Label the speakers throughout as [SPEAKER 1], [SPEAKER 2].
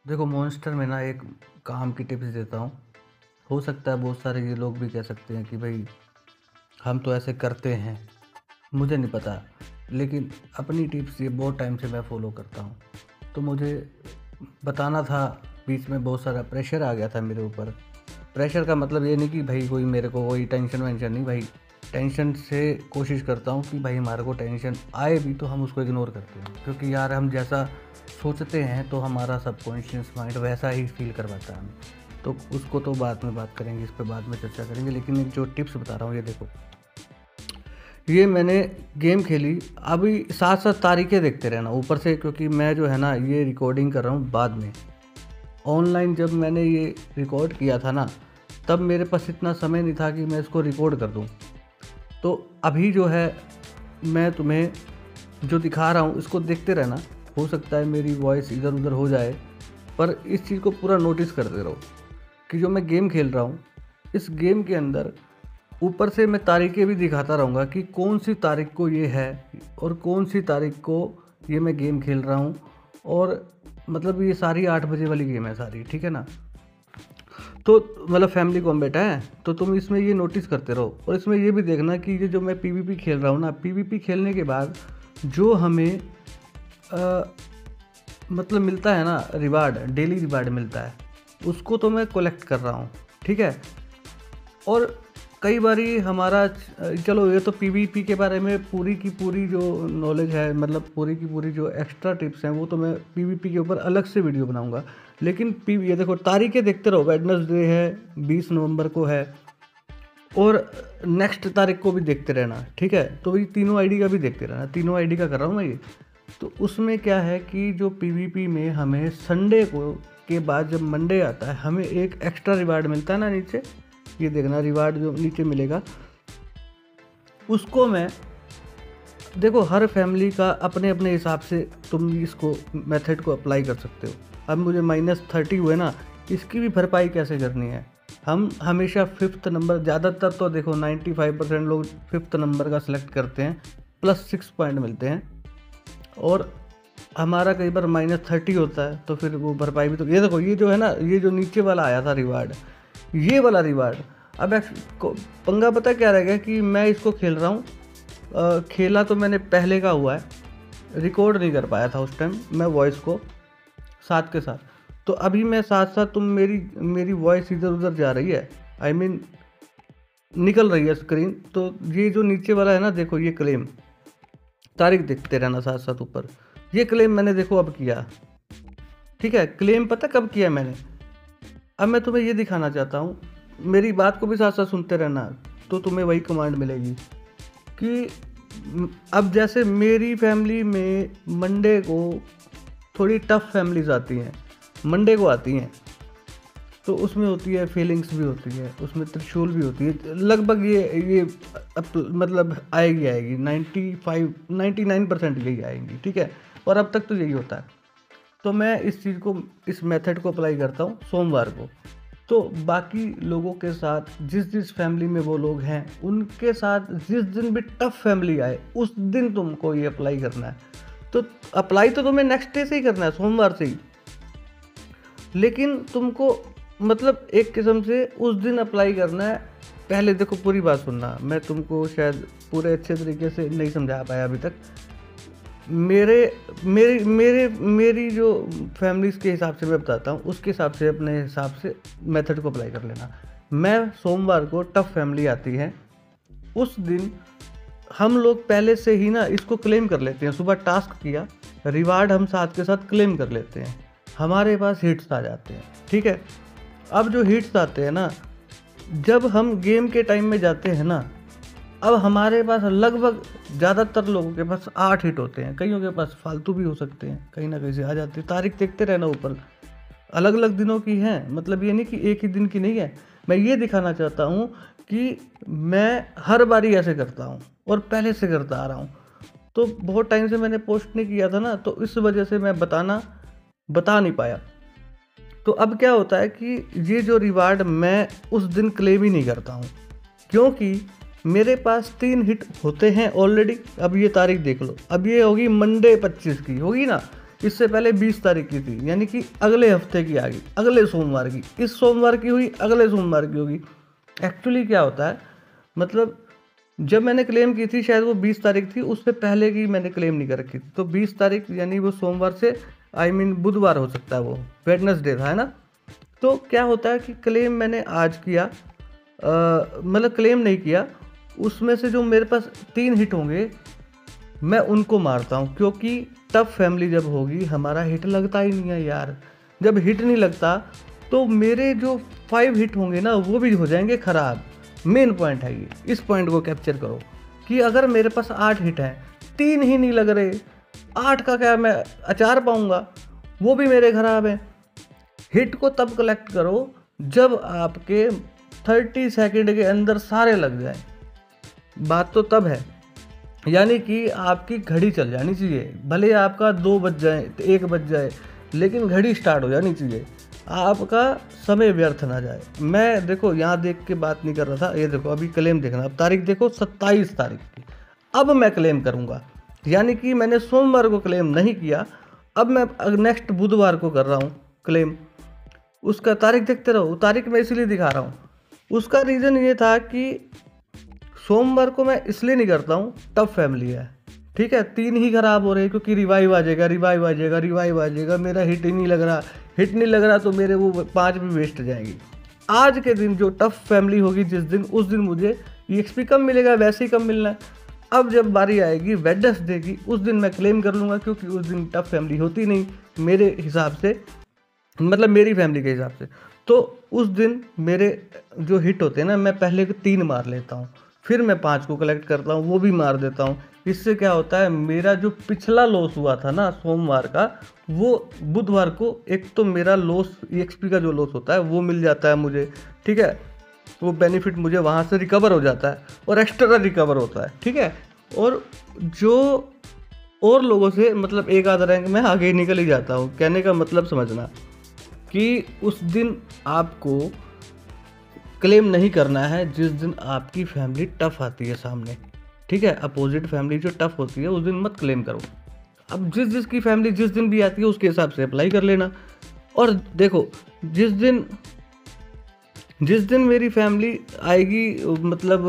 [SPEAKER 1] देखो मॉन्स्टर में ना एक काम की टिप्स देता हूँ। हो सकता है बहुत सारे ये लोग भी कह सकते हैं कि भाई हम तो ऐसे करते हैं, मुझे नहीं पता। लेकिन अपनी टिप्स ये बहुत टाइम से मैं फॉलो करता हूँ, तो मुझे बताना था। बीच में बहुत सारा प्रेशर आ गया था मेरे ऊपर। प्रेशर का मतलब ये नहीं कि भाई कोई मेरे को कोई टेंशन वेंशन नहीं भाई। टेंशन से कोशिश करता हूँ कि भाई हमारे को टेंशन आए भी तो हम उसको इग्नोर करते हैं, क्योंकि यार हम जैसा सोचते हैं तो हमारा सबकॉन्शियस माइंड वैसा ही फील करवाता है हमें। तो उसको तो बाद में बात करेंगे, इस पर बाद में चर्चा करेंगे। लेकिन एक जो टिप्स बता रहा हूँ ये देखो, ये मैंने गेम खेली, अभी साथ साथ तारीखें देखते रहना ऊपर से, क्योंकि मैं जो है ना ये रिकॉर्डिंग कर रहा हूँ बाद में। ऑनलाइन जब मैंने ये रिकॉर्ड किया था ना, तब मेरे पास इतना समय नहीं था कि मैं इसको रिकॉर्ड कर दूँ। तो अभी जो है मैं तुम्हें जो दिखा रहा हूँ इसको देखते रहना। हो सकता है मेरी वॉइस इधर उधर हो जाए, पर इस चीज़ को पूरा नोटिस करते रहो कि जो मैं गेम खेल रहा हूँ, इस गेम के अंदर ऊपर से मैं तारीखें भी दिखाता रहूँगा कि कौन सी तारीख को ये है और कौन सी तारीख को ये मैं गेम खेल रहा हूँ। और मतलब ये सारी 8 बजे वाली गेम है सारी, ठीक है ना। तो मतलब फैमिली कॉम्बैट है, तो तुम इसमें ये नोटिस करते रहो। और इसमें ये भी देखना कि ये जो मैं पीवीपी खेल रहा हूँ ना, पीवीपी खेलने के बाद जो हमें मतलब मिलता है ना रिवार्ड, डेली रिवार्ड मिलता है, उसको तो मैं कलेक्ट कर रहा हूँ, ठीक है। और कई बारी हमारा चलो ये तो पीवीपी के बारे में पूरी की पूरी जो नॉलेज है, मतलब पूरी की पूरी जो एक्स्ट्रा टिप्स हैं, वो तो मैं पीवीपी के ऊपर अलग से वीडियो बनाऊंगा। लेकिन ये देखो तारीखें देखते रहो। वेडनेसडे है, 20 नवंबर को है, और नेक्स्ट तारीख को भी देखते रहना, ठीक है। तो ये तीनों आईडी का भी देखते रहना, तीनों आईडी का कर रहा हूँ मैं ये। तो उसमें क्या है कि जो पीवीपी में हमें संडे को के बाद जब मंडे आता है, हमें एक एक्स्ट्रा रिवार्ड मिलता है ना नीचे, ये देखना रिवार्ड जो नीचे मिलेगा, उसको मैं देखो हर फैमिली का अपने अपने हिसाब से तुम इसको मेथड को अप्लाई कर सकते हो। अब मुझे -30 हुए ना, इसकी भी भरपाई कैसे करनी है। हम हमेशा 5th नंबर, ज़्यादातर तो देखो 95% लोग 5th नंबर का सिलेक्ट करते हैं, +6 पॉइंट मिलते हैं। और हमारा कई बार -30 होता है, तो फिर वो भरपाई भी तो ये देखो, ये जो है ना, ये जो नीचे वाला आया था रिवार्ड, ये वाला रिवार्ड। अब पंगा पता क्या रह गया कि मैं इसको खेल रहा हूँ, खेला तो मैंने पहले का हुआ है, रिकॉर्ड नहीं कर पाया था उस टाइम मैं वॉइस को साथ के साथ। तो अभी मैं साथ साथ तुम मेरी वॉइस इधर उधर जा रही है, आई मीन निकल रही है स्क्रीन। तो ये जो नीचे वाला है ना, देखो ये क्लेम, तारीख देखते रहना साथ साथ ऊपर। ये क्लेम मैंने देखो अब किया, ठीक है। क्लेम पता कब किया मैंने, अब मैं तुम्हें ये दिखाना चाहता हूँ, मेरी बात को भी साथ साथ सुनते रहना, तो तुम्हें वही कमांड मिलेगी कि अब जैसे मेरी फैमिली में मंडे को थोड़ी टफ फैमिलीज आती हैं, मंडे को आती हैं, तो उसमें होती है फीलिंग्स भी होती है, उसमें त्रिशूल भी होती है। लगभग ये मतलब आएगी 99% यही आएंगी, ठीक है। और अब तक तो यही होता है। तो मैं इस चीज़ को, इस मेथड को अप्लाई करता हूँ सोमवार को। तो बाकी लोगों के साथ, जिस फैमिली में वो लोग हैं उनके साथ जिस दिन भी टफ फैमिली आए, उस दिन तुमको ये अप्लाई करना है। तो अप्लाई तो तुम्हें नेक्स्ट डे से ही करना है, सोमवार से ही, लेकिन तुमको मतलब एक किस्म से उस दिन अप्लाई करना है। पहले देखो पूरी बात सुनना, मैं तुमको शायद पूरे अच्छे तरीके से नहीं समझा पाया अभी तक। मेरे मेरी मेरे मेरी जो फैमिलीज़ के हिसाब से मैं बताता हूँ, उसके हिसाब से अपने हिसाब से मेथड को अप्लाई कर लेना। मैं सोमवार को टफ फैमिली आती है, उस दिन हम लोग पहले से ही ना इसको क्लेम कर लेते हैं। सुबह टास्क किया, रिवार्ड हम साथ के साथ क्लेम कर लेते हैं, हमारे पास हिट्स आ जाते हैं, ठीक है। अब जो हिट्स आते हैं ना, जब हम गेम के टाइम में जाते हैं ना, अब हमारे पास लगभग ज़्यादातर लोगों के पास 8 हिट होते हैं, कईयों के पास फालतू भी हो सकते हैं, कहीं ना कहीं से आ जाती है। तारीख देखते रहना ऊपर, अलग अलग दिनों की हैं, मतलब ये नहीं कि एक ही दिन की नहीं है। मैं ये दिखाना चाहता हूँ कि मैं हर बारी ऐसे करता हूँ और पहले से करता आ रहा हूँ। तो बहुत टाइम से मैंने पोस्ट नहीं किया था ना, तो इस वजह से मैं बता नहीं पाया। तो अब क्या होता है कि ये जो रिवार्ड मैं उस दिन क्लेम ही नहीं करता हूँ, क्योंकि मेरे पास 3 हिट होते हैं ऑलरेडी। अब ये तारीख देख लो, अब ये होगी मंडे 25 की होगी ना, इससे पहले 20 तारीख की थी, यानी कि अगले हफ्ते की आ गई, अगले सोमवार की, इस सोमवार की हुई, अगले सोमवार की होगी। एक्चुअली क्या होता है, मतलब जब मैंने क्लेम की थी शायद वो 20 तारीख थी, उससे पहले की मैंने क्लेम नहीं कर रखी थी। तो 20 तारीख यानी वो सोमवार से बुधवार हो सकता है, वो वेडनेसडे था, है ना। तो क्या होता है कि क्लेम मैंने आज किया, मतलब क्लेम नहीं किया, उसमें से जो मेरे पास 3 हिट होंगे मैं उनको मारता हूँ, क्योंकि टफ फैमिली जब होगी हमारा हिट लगता ही नहीं है यार। जब हिट नहीं लगता तो मेरे जो 5 हिट होंगे ना वो भी हो जाएंगे ख़राब। मेन पॉइंट है ये, इस पॉइंट को कैप्चर करो कि अगर मेरे पास 8 हिट हैं, 3 ही नहीं लग रहे, 8 का क्या मैं अचार पाऊंगा, वो भी मेरे ख़राब हैं। हिट को तब कलेक्ट करो जब आपके 30 सेकंड के अंदर सारे लग जाएं। बात तो तब है, यानी कि आपकी घड़ी चल जानी चाहिए, भले आपका 2 बज जाए 1 बज जाए, लेकिन घड़ी स्टार्ट हो जानी चाहिए, आपका समय व्यर्थ ना जाए। मैं देखो यहाँ देख के बात नहीं कर रहा था, ये देखो अभी क्लेम देखना, अब तारीख देखो 27 तारीख की, अब मैं क्लेम करूँगा, यानी कि मैंने सोमवार को क्लेम नहीं किया, अब मैं नेक्स्ट बुधवार को कर रहा हूँ क्लेम। उसका तारीख देखते रहो, तारीख मैं इसलिए दिखा रहा हूँ, उसका रीज़न ये था कि सोमवार को मैं इसलिए नहीं करता हूँ, टफ फैमिली है, ठीक है, 3 ही खराब हो रहे हैं, क्योंकि रिवाइव आ जाएगा, रिवाइव आ जाएगा, रिवाइव आ जाएगा, मेरा हिट ही नहीं लग रहा, हिट नहीं लग रहा, तो मेरे वो 5 भी वेस्ट जाएंगी। आज के दिन जो टफ फैमिली होगी जिस दिन, उस दिन मुझे EXP कम मिलेगा, वैसे ही कम मिलना है। अब जब बारी आएगी वेडनेसडे की, उस दिन मैं क्लेम कर लूँगा, क्योंकि उस दिन टफ फैमिली होती नहीं मेरे हिसाब से, मतलब मेरी फैमिली के हिसाब से। तो उस दिन मेरे जो हिट होते हैं ना, मैं पहले 3 मार लेता हूँ, फिर मैं 5 को कलेक्ट करता हूँ, वो भी मार देता हूँ। इससे क्या होता है, मेरा जो पिछला लॉस हुआ था ना सोमवार का, वो बुधवार को एक तो मेरा लॉस EXP का जो लॉस होता है वो मिल जाता है मुझे, ठीक है, वो बेनिफिट मुझे वहाँ से रिकवर हो जाता है, और एक्स्ट्रा रिकवर होता है, ठीक है। और जो और लोगों से मतलब एक आधा रैंक में आगे निकल ही जाता हूँ। कहने का मतलब समझना कि उस दिन आपको क्लेम नहीं करना है जिस दिन आपकी फैमिली टफ आती है सामने, ठीक है। अपोजिट फैमिली जो टफ होती है उस दिन मत क्लेम करो। अब जिसकी फैमिली जिस दिन भी आती है उसके हिसाब से अप्लाई कर लेना। और देखो जिस दिन मेरी फैमिली आएगी, मतलब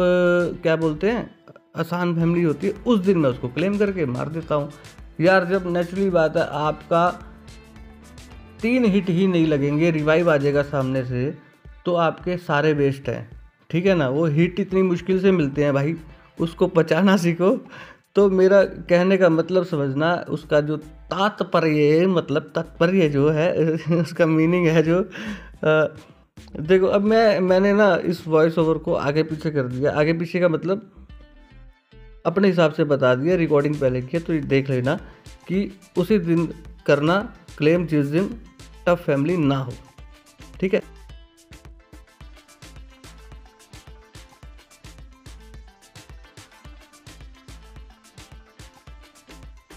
[SPEAKER 1] क्या बोलते हैं, आसान फैमिली होती है, उस दिन मैं उसको क्लेम करके मार देता हूँ यार। जब नेचुरली बात है आपका 3 हिट ही नहीं लगेंगे, रिवाइव आ जाएगा सामने से, तो आपके सारे वेस्ट हैं, ठीक है ना। वो हिट इतनी मुश्किल से मिलते हैं भाई, उसको पचाना सीखो। तो मेरा कहने का मतलब समझना, उसका जो तात्पर्य, मतलब तात्पर्य जो है उसका मीनिंग है जो देखो अब मैंने ना इस वॉइस ओवर को आगे पीछे कर दिया। आगे पीछे का मतलब अपने हिसाब से बता दिया, रिकॉर्डिंग पहले की है, तो देख लेना कि उसी दिन करना क्लेम जिस दिन टफ फैमिली ना हो, ठीक है।